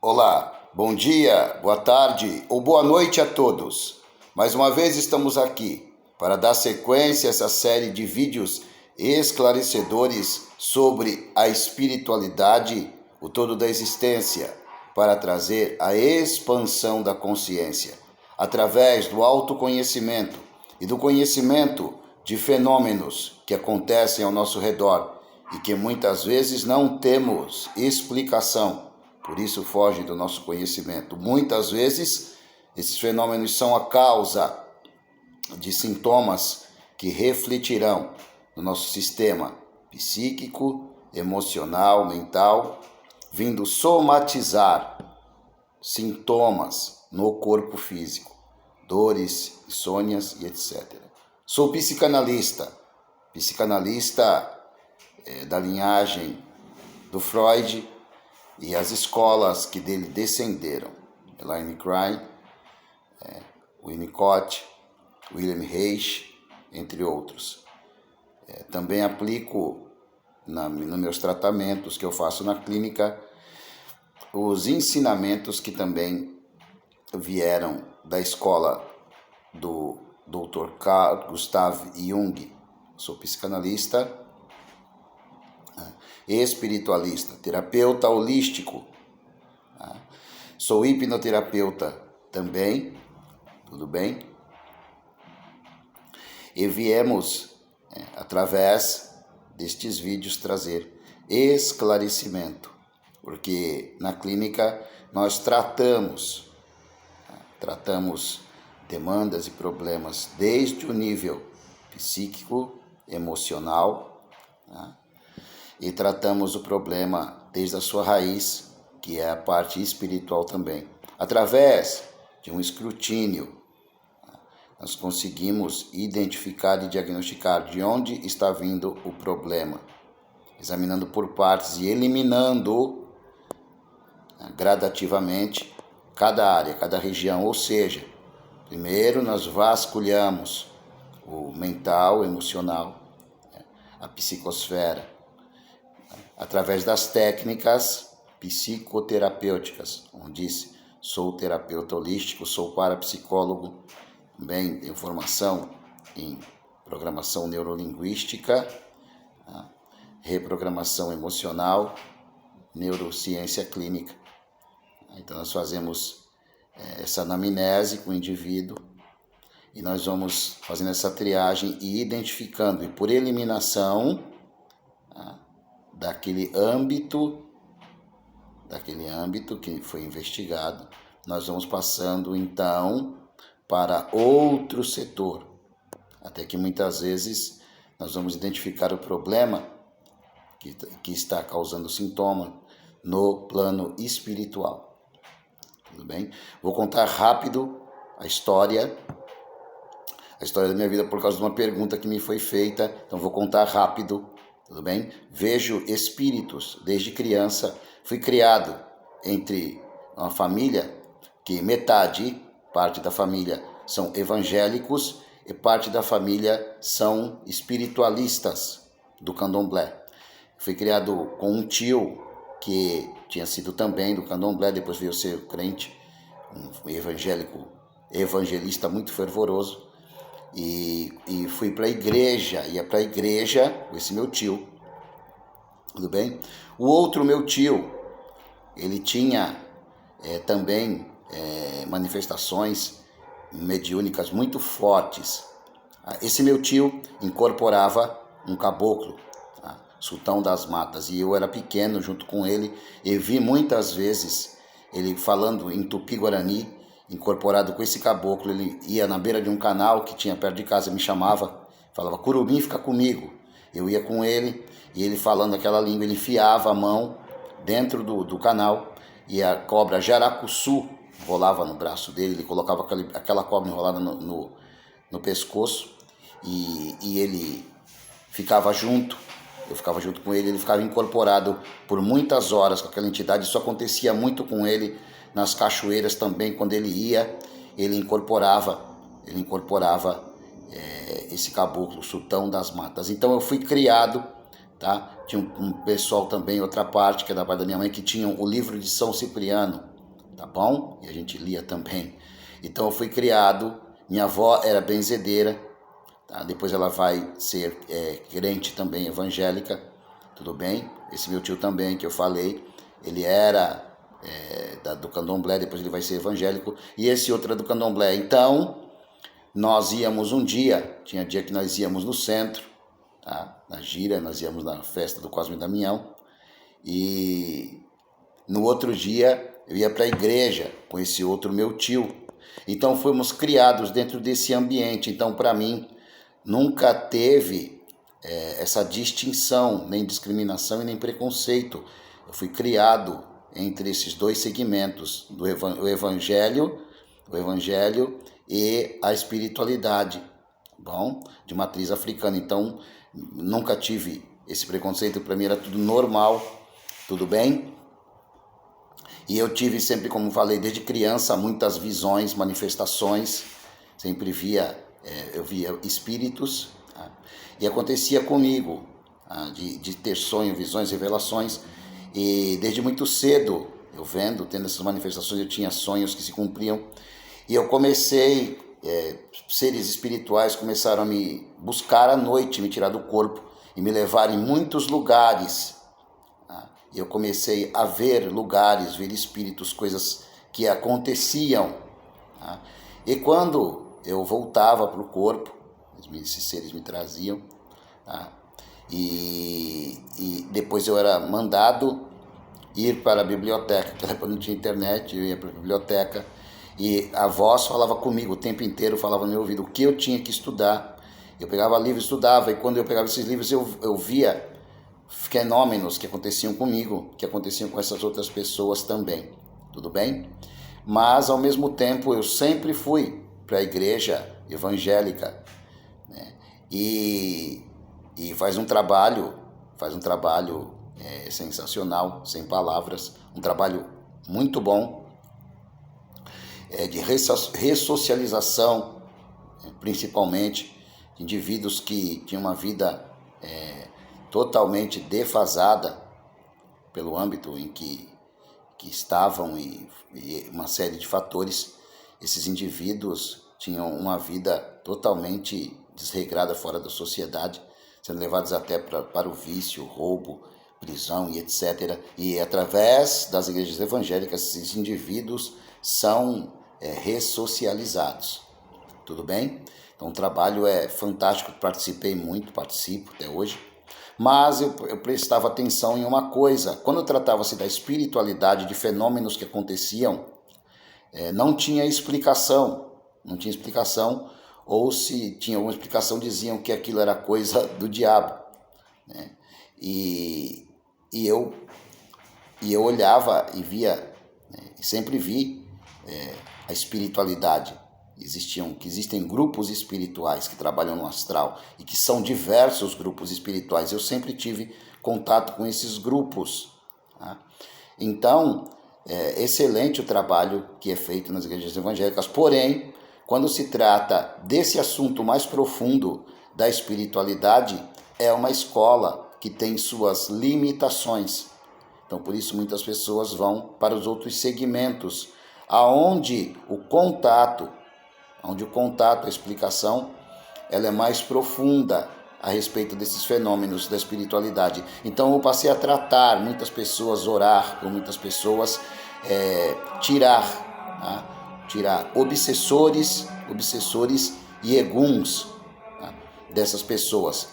Olá, bom dia, boa tarde ou boa noite a todos. Mais uma vez estamos aqui para dar sequência a essa série de vídeos esclarecedores sobre a espiritualidade, o todo da existência, para trazer a expansão da consciência, através do autoconhecimento e do conhecimento de fenômenos que acontecem ao nosso redor e que muitas vezes não temos explicação. Por isso fogem do nosso conhecimento. Muitas vezes, esses fenômenos são a causa de sintomas que refletirão no nosso sistema psíquico, emocional, mental, vindo somatizar sintomas no corpo físico, dores, insônias e etc. Sou psicanalista da linhagem do Freud, e as escolas que dele descenderam, Elaine Klein, Winnicott, William Reich, entre outros. Também aplico nos meus tratamentos que eu faço na clínica os ensinamentos que também vieram da escola do Dr. Carl Gustav Jung. Sou psicanalista, espiritualista, terapeuta holístico, sou hipnoterapeuta também, tudo bem? E viemos, através destes vídeos, trazer esclarecimento, porque na clínica nós tratamos demandas e problemas desde o nível psíquico, emocional, e tratamos o problema desde a sua raiz, que é a parte espiritual também. Através de um escrutínio, nós conseguimos identificar e diagnosticar de onde está vindo o problema, examinando por partes e eliminando gradativamente cada área, cada região. Ou seja, primeiro nós vasculhamos o mental, o emocional, a psicosfera, através das técnicas psicoterapêuticas, como disse, sou terapeuta holístico, sou parapsicólogo, também tenho formação em programação neurolinguística, reprogramação emocional, neurociência clínica. Então nós fazemos essa anamnese com o indivíduo e nós vamos fazendo essa triagem e identificando, e por eliminação daquele âmbito que foi investigado, nós vamos passando então para outro setor, até que muitas vezes nós vamos identificar o problema que está causando sintoma no plano espiritual. Tudo bem? Vou contar rápido a história da minha vida por causa de uma pergunta que me foi feita, então vou contar rápido. Tudo bem? Vejo espíritos desde criança. Fui criado entre uma família que parte da família são evangélicos e parte da família são espiritualistas do candomblé. Fui criado com um tio que tinha sido também do candomblé, depois veio ser crente, um evangelista muito fervoroso. E fui para a igreja, ia para a igreja com esse meu tio, tudo bem? O outro meu tio, ele tinha também manifestações mediúnicas muito fortes. Esse meu tio incorporava um caboclo, sultão das matas, e eu era pequeno junto com ele, e vi muitas vezes ele falando em tupi-guarani, incorporado com esse caboclo. Ele ia na beira de um canal que tinha perto de casa, me chamava, falava: Curumim, fica comigo. Eu ia com ele, e ele falando aquela língua, ele enfiava a mão dentro do canal, e a cobra jaracuçu rolava no braço dele, ele colocava aquela cobra enrolada no pescoço, e ele ficava junto, eu ficava junto com ele, ele ficava incorporado por muitas horas com aquela entidade. Isso acontecia muito com ele nas cachoeiras também. Quando ele ia, ele incorporava esse caboclo, sultão das matas. Então eu fui criado, tá? Tinha um pessoal também, outra parte, que é da parte da minha mãe, que tinham o livro de São Cipriano, tá bom? E a gente lia também. Então eu fui criado, minha avó era benzedeira, tá? Depois ela vai ser crente também, evangélica, tudo bem? Esse meu tio também, que eu falei, ele era do candomblé, depois ele vai ser evangélico, e esse outro é do candomblé. Então, nós íamos um dia, tinha dia que nós íamos no centro, tá? Na gira, nós íamos na festa do Cosme e Damião, e no outro dia eu ia para a igreja com esse outro meu tio. Então fomos criados dentro desse ambiente. Então, para mim, nunca teve essa distinção, nem discriminação e nem preconceito. Eu fui criado entre esses dois segmentos, o evangelho e a espiritualidade, bom, de matriz africana. Então, nunca tive esse preconceito, para mim era tudo normal, tudo bem? E eu tive sempre, como falei, desde criança, muitas visões, manifestações, sempre eu via espíritos, tá? E acontecia comigo, tá? de ter sonhos, visões, revelações, e desde muito cedo, tendo essas manifestações, eu tinha sonhos que se cumpriam, e eu comecei, seres espirituais começaram a me buscar à noite, me tirar do corpo, e me levar em muitos lugares. E eu comecei a ver lugares, ver espíritos, coisas que aconteciam. Tá? E quando eu voltava para o corpo, esses seres me traziam, tá? E depois eu era mandado ir para a biblioteca, porque depois não tinha internet, eu ia para a biblioteca e a voz falava comigo o tempo inteiro, falava no meu ouvido o que eu tinha que estudar. Eu pegava livros, estudava, e quando eu pegava esses livros eu via fenômenos que aconteciam comigo, que aconteciam com essas outras pessoas também, tudo bem? Mas ao mesmo tempo eu sempre fui para a igreja evangélica, né? E faz um trabalho sensacional, sem palavras, um trabalho muito bom, de ressocialização, principalmente de indivíduos que tinham uma vida totalmente defasada pelo âmbito em que estavam e uma série de fatores. Esses indivíduos tinham uma vida totalmente desregrada fora da sociedade, sendo levados até para o vício, roubo, prisão e etc. E através das igrejas evangélicas, esses indivíduos são ressocializados. Tudo bem? Então o trabalho é fantástico, participo até hoje. Mas eu prestava atenção em uma coisa, quando tratava-se da espiritualidade, de fenômenos que aconteciam, não tinha explicação, ou se tinha alguma explicação diziam que aquilo era coisa do diabo, né? E eu olhava e via, né? E sempre vi a espiritualidade. Existem grupos espirituais que trabalham no astral e que são diversos grupos espirituais. Eu sempre tive contato com esses grupos. Tá? Então, é excelente o trabalho que é feito nas igrejas evangélicas. Porém, quando se trata desse assunto mais profundo da espiritualidade, é uma escola que tem suas limitações. Então, por isso, muitas pessoas vão para os outros segmentos, onde o contato, a explicação, ela é mais profunda a respeito desses fenômenos da espiritualidade. Então eu passei a tratar muitas pessoas, orar com muitas pessoas, tirar obsessores e eguns, tá, dessas pessoas.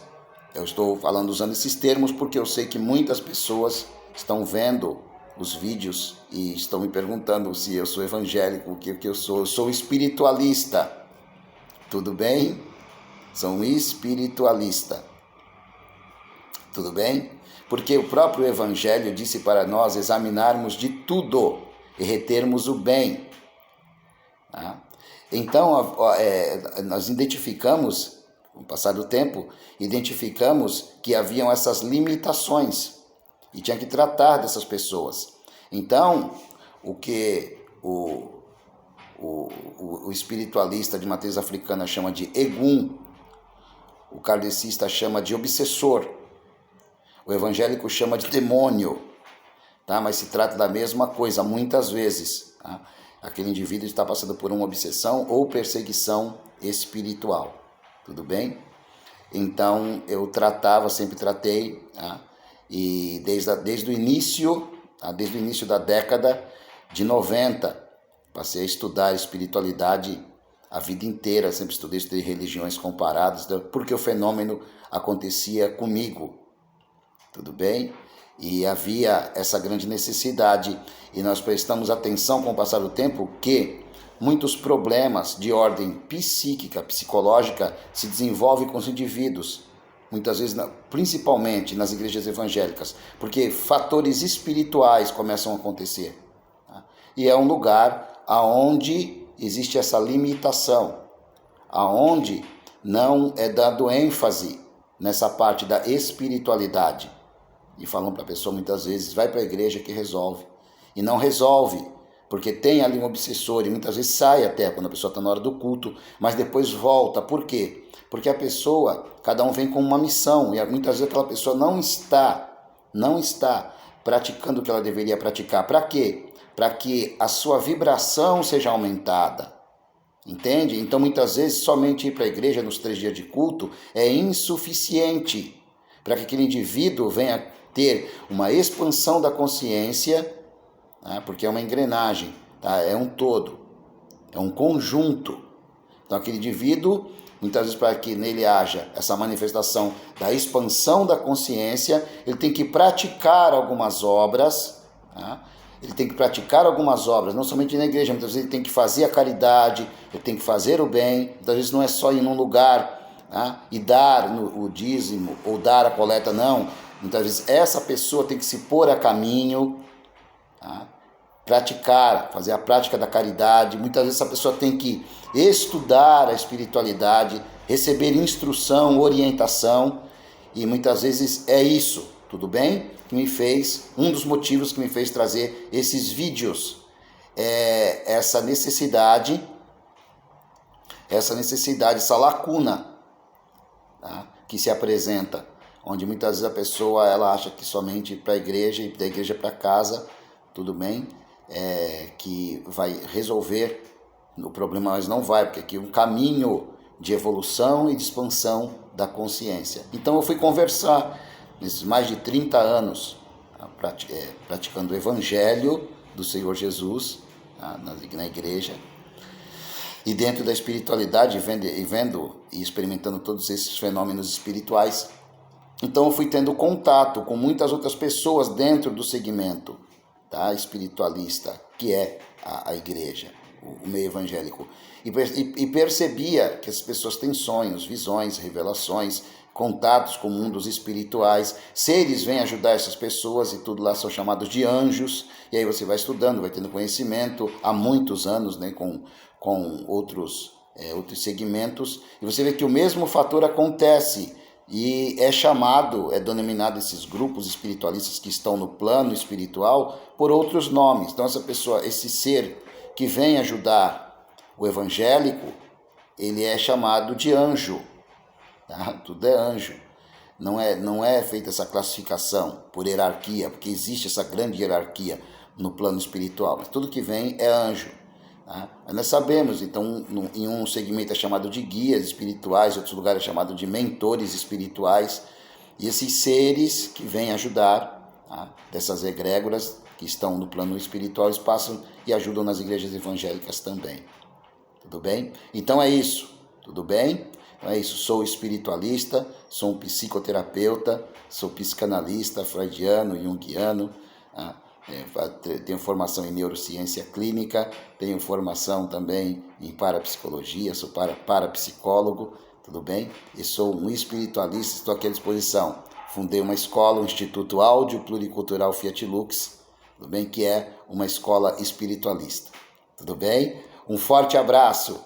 Eu estou falando usando esses termos porque eu sei que muitas pessoas estão vendo os vídeos e estão me perguntando se eu sou evangélico, o que eu sou. Eu sou espiritualista, tudo bem? Sou um espiritualista, tudo bem? Porque o próprio evangelho disse para nós examinarmos de tudo e retermos o bem. Tá? Então, nós identificamos, com o passar do tempo, que haviam essas limitações e tinha que tratar dessas pessoas. Então, o que o espiritualista de matriz africana chama de egum, o kardecista chama de obsessor, o evangélico chama de demônio, tá? Mas se trata da mesma coisa muitas vezes. Tá? Aquele indivíduo está passando por uma obsessão ou perseguição espiritual. Tudo bem? Então, eu sempre tratei, tá? E desde o início da década de 90, passei a estudar espiritualidade a vida inteira, sempre estudei religiões comparadas, porque o fenômeno acontecia comigo, tudo bem? E havia essa grande necessidade, e nós prestamos atenção com o passar do tempo que muitos problemas de ordem psíquica, psicológica, se desenvolvem com os indivíduos, muitas vezes, principalmente nas igrejas evangélicas, porque fatores espirituais começam a acontecer. Tá? E é um lugar aonde existe essa limitação, aonde não é dado ênfase nessa parte da espiritualidade. E falam para a pessoa muitas vezes, vai para a igreja que resolve. E não resolve, porque tem ali um obsessor e muitas vezes sai até quando a pessoa está na hora do culto, mas depois volta. Por quê? Porque a pessoa, cada um vem com uma missão e muitas vezes aquela pessoa não está praticando o que ela deveria praticar. Para quê? Para que a sua vibração seja aumentada. Entende? Então muitas vezes somente ir para a igreja nos 3 dias de culto é insuficiente para que aquele indivíduo venha ter uma expansão da consciência, né? Porque é uma engrenagem, tá? É um todo, é um conjunto. Então aquele indivíduo, muitas vezes para que nele haja essa manifestação da expansão da consciência, ele tem que praticar algumas obras, tá? Ele tem que praticar algumas obras, não somente na igreja, muitas vezes ele tem que fazer a caridade, ele tem que fazer o bem, muitas vezes não é só ir num lugar, tá? E dar o dízimo ou dar a coleta, não. Muitas vezes essa pessoa tem que se pôr a caminho, tá? Praticar, fazer a prática da caridade. Muitas vezes essa pessoa tem que estudar a espiritualidade, receber instrução, orientação, e muitas vezes é isso, tudo bem? Que me fez, um dos motivos que me fez trazer esses vídeos, é essa necessidade, essa lacuna, tá? Que se apresenta, onde muitas vezes a pessoa ela acha que somente ir para a igreja e da igreja para casa, tudo bem, que vai resolver o problema, mas não vai, porque aqui é um caminho de evolução e de expansão da consciência. Então eu fui conversar nesses mais de 30 anos, praticando o Evangelho do Senhor Jesus, na igreja, e dentro da espiritualidade, vendo e experimentando todos esses fenômenos espirituais. Então eu fui tendo contato com muitas outras pessoas dentro do segmento, tá, espiritualista, que é a igreja, o meio evangélico, e percebia que as pessoas têm sonhos, visões, revelações, contatos com mundos espirituais, seres vêm ajudar essas pessoas e tudo lá são chamados de anjos, e aí você vai estudando, vai tendo conhecimento há muitos anos, né, com outros segmentos, e você vê que o mesmo fator acontece, e é denominado esses grupos espiritualistas que estão no plano espiritual por outros nomes. Então essa pessoa, esse ser que vem ajudar o evangélico, ele é chamado de anjo, tá? Tudo é anjo. Não é feita essa classificação por hierarquia, porque existe essa grande hierarquia no plano espiritual, mas tudo que vem é anjo. Tá? Nós sabemos, então, em um segmento é chamado de guias espirituais, em outros lugares é chamado de mentores espirituais, e esses seres que vêm ajudar, tá, dessas egrégoras que estão no plano espiritual, eles passam e ajudam nas igrejas evangélicas também. Tudo bem? Então é isso, tudo bem? Então é isso, sou espiritualista, sou um psicoterapeuta, sou psicanalista, freudiano, junguiano, tá? Tenho formação em neurociência clínica, tenho formação também em parapsicologia, sou parapsicólogo, tudo bem? E sou um espiritualista, estou aqui à disposição. Fundei uma escola, o Instituto Áudio Pluricultural Fiat Lux, tudo bem? Que é uma escola espiritualista, tudo bem? Um forte abraço!